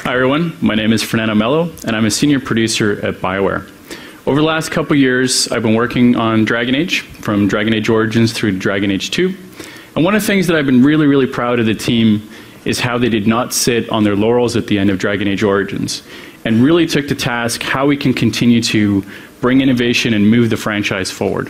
Hi everyone, my name is Fernando Mello, and I'm a senior producer at BioWare. Over the last couple years, I've been working on Dragon Age, from Dragon Age Origins through to Dragon Age 2. And one of the things that I've been really proud of the team is how they did not sit on their laurels at the end of Dragon Age Origins, and really took to task how we can continue to bring innovation and move the franchise forward.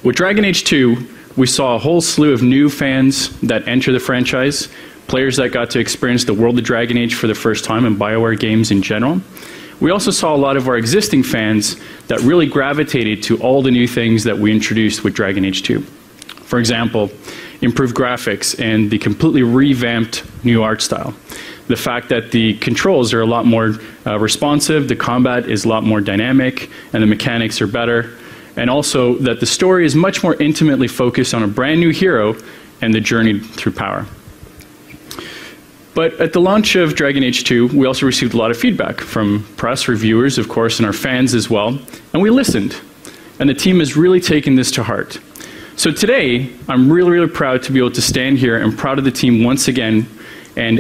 With Dragon Age 2, we saw a whole slew of new fans that enter the franchise, players that got to experience the world of Dragon Age for the first time and BioWare games in general. We also saw a lot of our existing fans that really gravitated to all the new things that we introduced with Dragon Age 2. For example, improved graphics and the completely revamped new art style. The fact that the controls are a lot more responsive, the combat is a lot more dynamic, and the mechanics are better. And also that the story is much more intimately focused on a brand new hero and the journey through power. But at the launch of Dragon Age 2, we also received a lot of feedback from press, reviewers, of course, and our fans as well. And we listened. And the team has really taken this to heart. So today, I'm really proud to be able to stand here and proud of the team once again and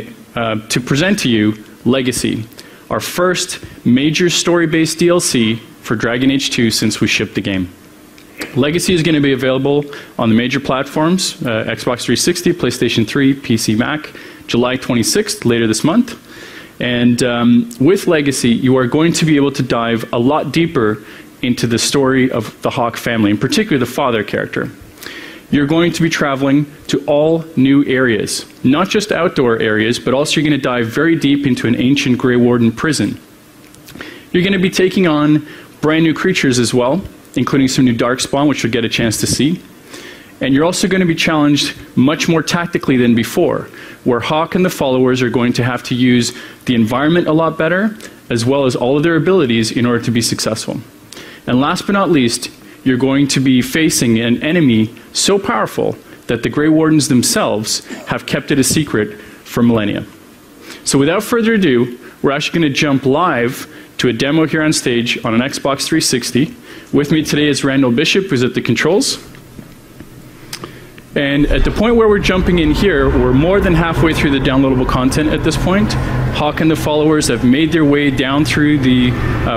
to present to you Legacy, our first major story-based DLC for Dragon Age 2 since we shipped the game. Legacy is going to be available on the major platforms, Xbox 360, PlayStation 3, PC, Mac, July 26th, later this month. And with Legacy, you are going to be able to dive a lot deeper into the story of the Hawke family, in particular the father character. You're going to be traveling to all new areas, not just outdoor areas, but also you're going to dive very deep into an ancient Grey Warden prison. You're going to be taking on brand new creatures as well, including some new Darkspawn, which you'll get a chance to see. And you're also going to be challenged much more tactically than before, where Hawke and the followers are going to have to use the environment a lot better, as well as all of their abilities in order to be successful. And last but not least, you're going to be facing an enemy so powerful that the Grey Wardens themselves have kept it a secret for millennia. So without further ado, we're actually going to jump live to a demo here on stage on an Xbox 360. With me today is Randall Bishop, who's at the controls. And at the point where we're jumping in here, we're more than halfway through the downloadable content at this point. Hawke and the followers have made their way down through the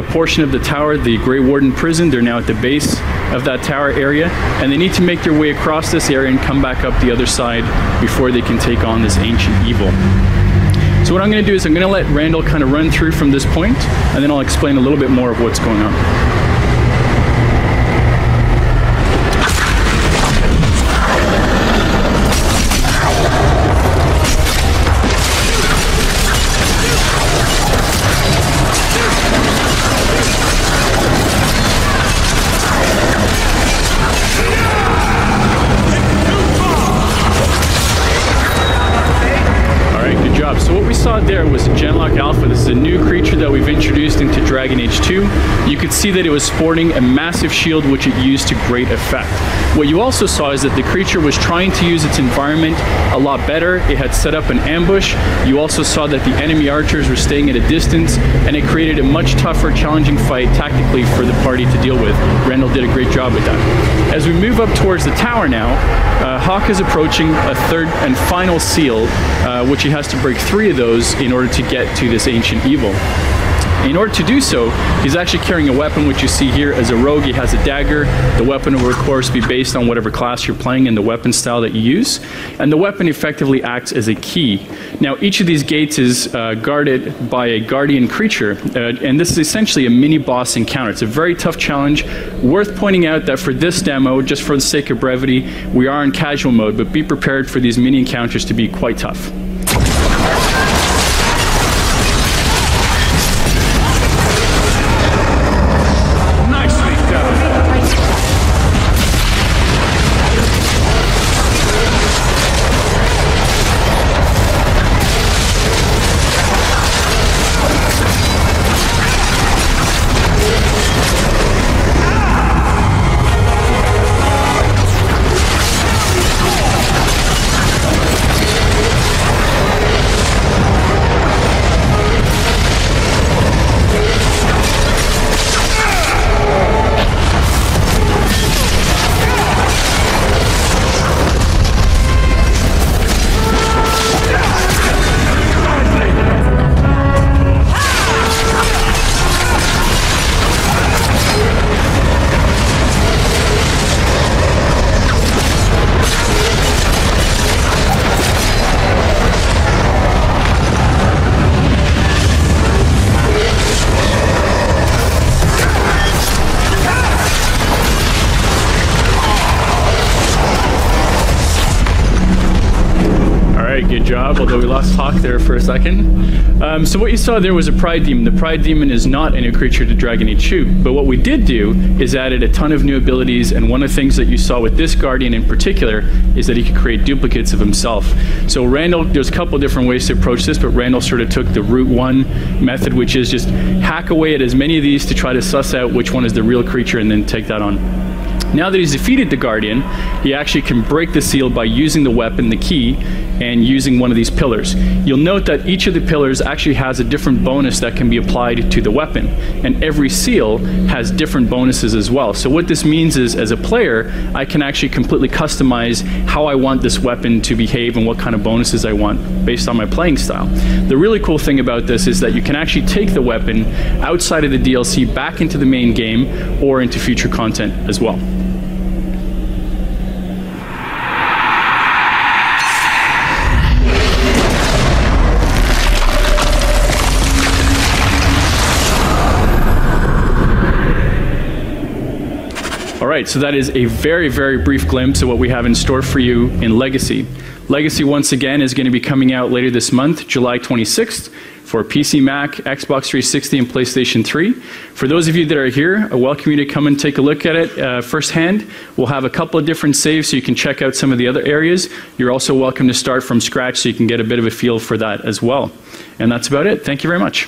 portion of the tower, the Grey Warden prison. They're now at the base of that tower area, and they need to make their way across this area and come back up the other side before they can take on this ancient evil. So what I'm going to do is I'm going to let Randall kind of run through from this point, and then I'll explain a little bit more of what's going on. So what we saw there was a Genlock Alpha. This is a new creature that we've introduced into Dragon Age 2. You could see that it was sporting a massive shield which it used to great effect. What you also saw is that the creature was trying to use its environment a lot better. It had set up an ambush. You also saw that the enemy archers were staying at a distance, and it created a much tougher, challenging fight tactically for the party to deal with. Randall did a great job with that. As we move up towards the tower now, Hawke is approaching a third and final seal, which he has to break 3 of those in order to get to this ancient evil. In order to do so, he's actually carrying a weapon, which you see here as a rogue. He has a dagger. The weapon will, of course, be based on whatever class you're playing and the weapon style that you use. And the weapon effectively acts as a key. Now, each of these gates is guarded by a guardian creature, and this is essentially a mini-boss encounter. It's a very tough challenge. Worth pointing out that for this demo, just for the sake of brevity, we are in casual mode, but be prepared for these mini-encounters to be quite tough. right, good job, although we lost Hawk there for a second. So what you saw there was a Pride Demon. The Pride Demon is not a new creature to Dragon Age 2, but what we did do is added a ton of new abilities, and one of the things that you saw with this Guardian in particular is that he could create duplicates of himself. So Randall, there's a couple different ways to approach this, but Randall sort of took the Route 1 method, which is just hack away at as many of these to try to suss out which one is the real creature and then take that on. Now that he's defeated the Guardian, he actually can break the seal by using the weapon, the key, and using one of these pillars. You'll note that each of the pillars actually has a different bonus that can be applied to the weapon, and every seal has different bonuses as well. So what this means is, as a player, I can actually completely customize how I want this weapon to behave and what kind of bonuses I want based on my playing style. The really cool thing about this is that you can actually take the weapon outside of the DLC back into the main game or into future content as well. Alright, so that is a very, very brief glimpse of what we have in store for you in Legacy. Legacy, once again, is going to be coming out later this month, July 26th, for PC, Mac, Xbox 360, and PlayStation 3. For those of you that are here, I welcome you to come and take a look at it firsthand. We'll have a couple of different saves so you can check out some of the other areas. You're also welcome to start from scratch so you can get a bit of a feel for that as well. And that's about it. Thank you very much.